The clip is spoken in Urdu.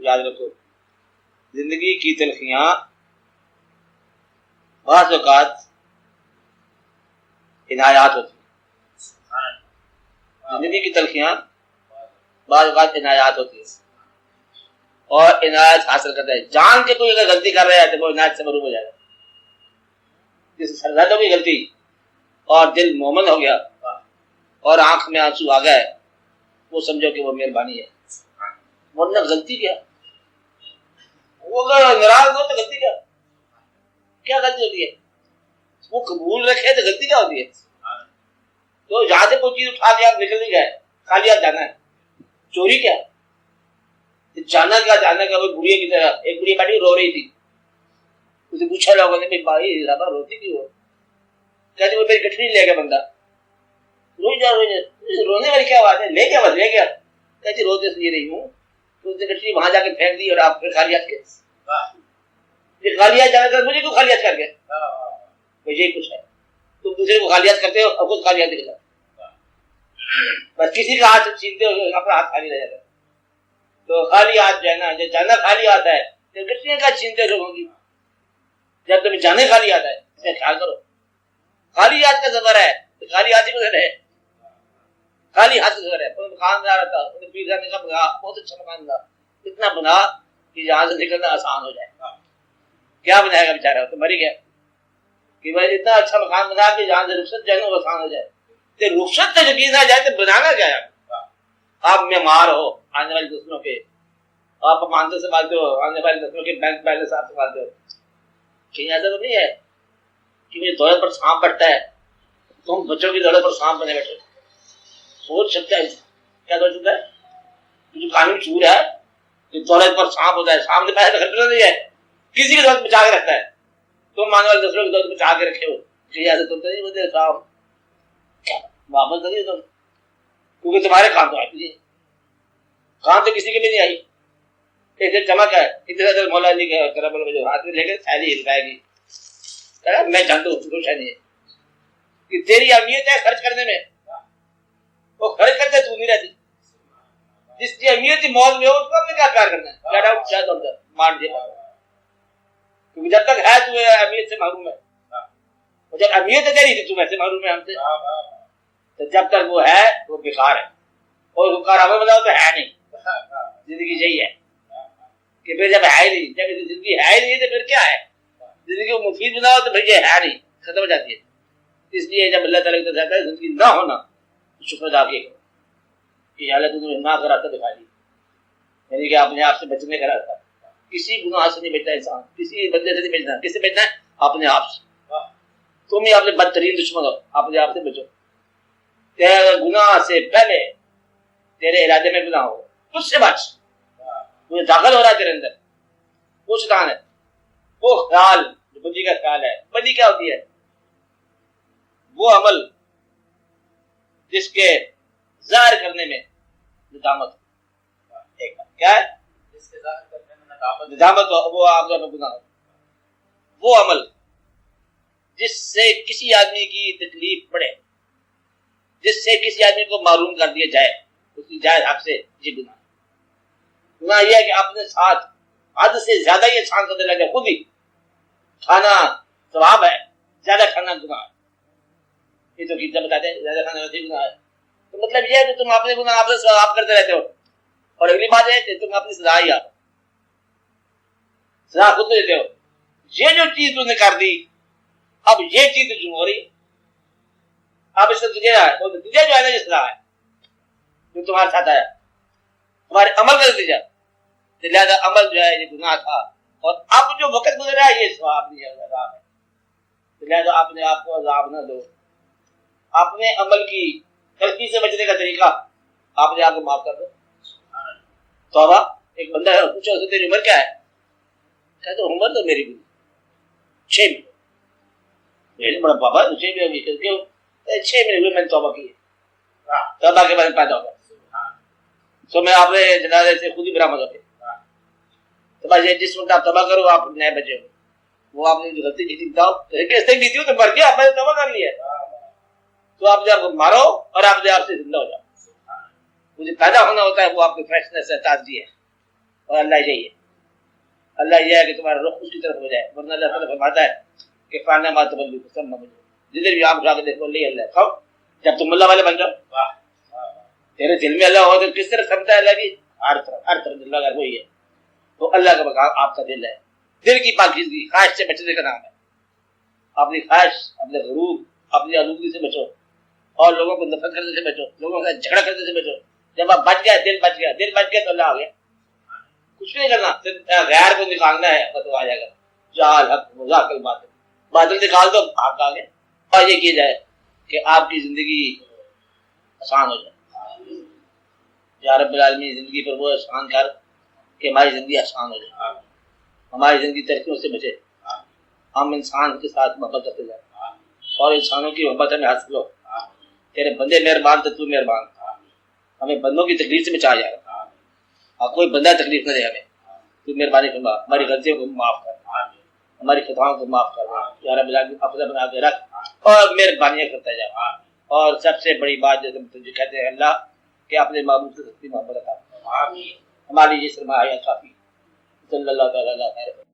یاد رکھو زندگی کی تلخیاں بعض اوقات عنایات ہوتی ہیں، زندگی کی تلخیاں بعض اوقات عنایات ہوتی ہیں اور عنایت حاصل کرتا ہے. جان کے کوئی اگر غلطی کر رہا ہے تو وہ عنایت سے محروم ہو جائے گا. جس سرزد ہو گئی غلطی اور دل مومن ہو گیا اور آنکھ میں آنسو آ گئے، وہ سمجھو کہ وہ مہربانی ہے. ورنہ غلطی کیا، وہ اگر ناراض ہو تو غلطی کیا غلطی ہوتی ہے؟ وہ قبول رکھے تو غلطی کیا ہوتی ہے؟ تو یہاں سے کوئی چیز اٹھا کے آپ نکل نہیں گئے، خالی ہاتھ جانا ہے. چوری کیا جانا کہ وہ بڑھیا کی طرح ایک بڑھیا بیٹھی رو رہی تھی، اسے پوچھا لوگوں نے بھائی زیادہ روتی کیوں ہو؟ کہتے وہ میری گٹھڑی لے گیا بندہ. روئی جا رونے والی کیا بات ہے، لے گیا بس لے گیا. کہتی روتے اس لیے رہی ہوں تو اس نے گٹھڑی وہاں جا کے پھینک دی اور آپ پھر خالی ہاتھ کے خالی ہاتھ جانا کر مجھے کیوں خالی ہاتھ کر کے یہی کچھ ہے. تم دوسرے کو خالی ہاتھ کرتے ہو اور خود خالی ہاتھ نکلا، بس کسی کا ہاتھ چھینتے ہو اپنا ہاتھ خالی رہ جاتا ہے. تو خالی ہاتھ جو ہے نا، جب جانا خالی آتا ہے تو گٹھڑیاں کا چھینتے لوگوں کی. جب تمہیں جانے خالی آتا ہے اس کا خیال کرو. خالی ہاتھ کا سفر ہے تو خالی ہاتھ ہی کو ہے، خالی ہاتھ کا سفر ہے. مکاندار تھا انہیں پیر صاحب نے کہا بنا بہت اچھا مکان تھا، اتنا بنا کہ یہاں سے نکلنا آسان ہو جائے. کیا بنائے گا بیچارہ، تو مر ہی گیا کہ بھائی اتنا اچھا مکان بنا کہ یہاں سے رخصت جانا آسان ہو جائے. تو رخصت سے جب نہ جائے تو بنانا کیا ہے؟ آپ بیمار ہو آنے والی نسلوں کے، آپ ماندے سے مانتے ہو آنے والی نسلوں کے بینک بیلنس آپ سے مانتے ہو. کہیں ایسا تو نہیں ہے کہ مجھے دولت پر سانپ بڑھتا ہے، تم بچوں کی دولت پر سانپ بنے بیٹھے. سوچ سکتا ہے کیا سوچ سکتا ہے؟ جو قانون چور ہے کہ دولت پر سانپ ہوتا ہے، سانپ نے پیسے خریدنا نہیں ہے، کسی کی دولت بچا کے رکھتا ہے. تم ماننے والے دوسروں کی دولت بچا کے رکھے ہو، کہیں ایسا تم تو نہیں بولتے صاحب واپس کریے تم، کیونکہ تمہارے کام تو آتی ہے، کام تو کسی کے بھی نہیں آئی. ایک چمک ہے اتنا دیر مولا جی کا کرم ہاتھ میں لے کے تھیلی ہلکائے گی. میں جانتا ہوں کچھ ہے نہیں کہ تیری اہمیت ہے خرچ کرنے میں، وہ خرچ کرتے تو نہیں رہتی. جس کی اہمیت ہی موت میں ہو اس کو ہم نے کیا پیار کرنا ہے؟ گیٹ آؤٹ شاید اور مان دے، کیونکہ جب تک ہے تو اہمیت سے محروم ہے، اور جب اہمیت ہے تیری تو ویسے محروم ہے ہم سے. تو جب تک وہ ہے وہ بیکار ہے، اور وہ کارآمد بناؤ تو ہے نہیں. زندگی یہی ہے کہ پھر جب ہے نہیں، جب زندگی ہے ہی نہیں تو پھر کیا ہے؟ زندگی کو مفید بناؤ تو پھر یہ ہے نہیں، ختم ہو جاتی ہے. اس لیے جب اللہ تعالیٰ کی طرف سے زندگی نہ ہونا تو شکر ادا کیے کہ اللہ تمہیں نہ کا راستہ دکھا دی، یعنی کہ اپنے آپ سے بچنے کا راستہ. کسی گناہ سے نہیں بچتا انسان، کسی بندے سے نہیں بچنا. کس سے بچنا ہے؟ اپنے آپ سے. تم ہی اپنے بدترین دشمن ہو، اپنے آپ سے بچو. تیرے گناہ سے پہلے تیرے ارادے میں گناہ ہو، تجھ سے بچ. مجھے داخل ہو رہا ہے تیرے اندر وہ شیطان ہے، وہ خیال جو بدی کا خیال ہے. بدی کیا ہوتی ہے؟ وہ عمل جس کے ظاہر کرنے میں ندامت ہو. ایک بات کیا ہے؟ جس کے ظاہر کرنے میں ندامت ہو، وہ آپ کا گناہ ہو. وہ عمل جس سے کسی آدمی کی تکلیف پڑے، جس سے کسی آدمی کو معروم کر دیا جائے، اس کی جائز حق سے یہ گناہ. گناہ یہ ہے کہ اپنے ساتھ حد سے زیادہ یہ احسان کرنے لگے. خود ہی کھانا ثواب ہے، زیادہ کھانا گناہ ہے. یہ تو کتنا بتاتے ہیں زیادہ کھانا ویسے گناہ ہے. تو مطلب یہ ہے کہ تم اپنے گناہ آپ سے ثواب کرتے رہتے ہو، اور اگلی بات ہے کہ تم اپنی سزا ہی آپ سزا خود دیتے ہو. یہ جو چیز تم نے کر دی، اب یہ چیز جو ہو رہی اب اس سے تجھے جو ہے نا یہ سزا ہے جو تمہارے ساتھ آیا، تمہارے عمل کا نتیجہ. لہٰذا عمل جو ہے یہ گناہ تھا، اور اب جو وقت گزر رہا ہے یہ ثواب نہیں ہے، عذاب ہے. لہٰذا اپنے آپ کو عذاب نہ دو. اپنے عمل کی غلطی سے بچنے کا طریقہ اپنے آپ کو معاف کر دو. توبہ. ایک بندہ ہے پوچھو اسے تیری عمر کیا ہے؟ کہتے عمر تو میری بھی 6 مہینے. میرے بڑا بابا 6 مہینے ہوگی. کیوں؟ 6 مہینے ہوئے میں نے توبہ کی ہے. توبہ کے بعد پیدا ہوگا تو میں آپ نے جنازے سے خود ہی برآمد ہوتے. تو بس جس وقت آپ توبہ کرو آپ نئے بچے ہو. وہ آپ نے جو غلطی کی تھی بتاؤ کیسے کی تھی، تو مر گیا، آپ نے توبہ کر لیا. تو آپ جب مارو اور آپ نے آپ سے زندہ ہو جاؤ. مجھے پیدا ہونا ہوتا ہے وہ آپ کی فریشنس ہے، تازگی ہے. اور اللہ یہی ہے، اللہ یہ ہے کہ تمہارا رخ اس کی طرف ہو جائے، ورنہ اللہ تعالیٰ فرماتا ہے کہ فانا ما تولوا فثم وجہ، جدھر بھی آپ اٹھا کے دیکھو اللہ اللہ کب جب تم اللہ والے بن جاؤ، تیرے دل میں اللہ ہو تو کس طرح سمجھتا ہے اللہ کی ہر طرف اللہ کا وہی ہے، تو اللہ کا مقام آپ کا دل ہے، دل کی پاکیزگی، خواہش سے بچنے کا نام ہے، اپنی خواہش، اپنے غرور، اپنی آلودگی سے بچو، اور لوگوں کو نفرت کرنے سے بچو، لوگوں کا جھگڑا کرنے سے بچو، جب آپ بچ گئے، دل بچ گیا، دل بچ گیا تو اللہ آ گیا، کچھ نہیں کرنا، صرف غیر کو نکالنا ہے، تو آ جائے گا، جال حق مذاق الباطل، باطل نکال دو آپ آ گئے، اور یہ کیا جائے کہ آپ کی زندگی آسان ہو جائے، یا رب العالمین زندگی پر وہ آسان کر کہ ہماری زندگی آسان ہو جائے، ہماری زندگی ترقیوں سے بچے، ہم انسان کے ساتھ محبت کرتے جائیں اور انسانوں کی محبت ہمیں حاصل ہو، تیرے بندے مہربان تو مہربان، ہمیں بندوں کی تکلیف سے بچا جائے، اور کوئی بندہ تکلیف نہ دے ہمیں، تو مہربانی فرما، ہماری غلطیوں کو معاف کر، ہماری خطاؤں کو معاف کر، یا رب العالمین اپنا بنا کے رکھ اور مہربانیاں کرتا جا، اور سب سے بڑی بات جو ہم تجھے کہتے ہیں اللہ کہ اپنے محبوب سے سچی محبت عطا، ہماری یہ سرمایہ کافی، صلی اللہ تعالیٰ علیہ وسلم۔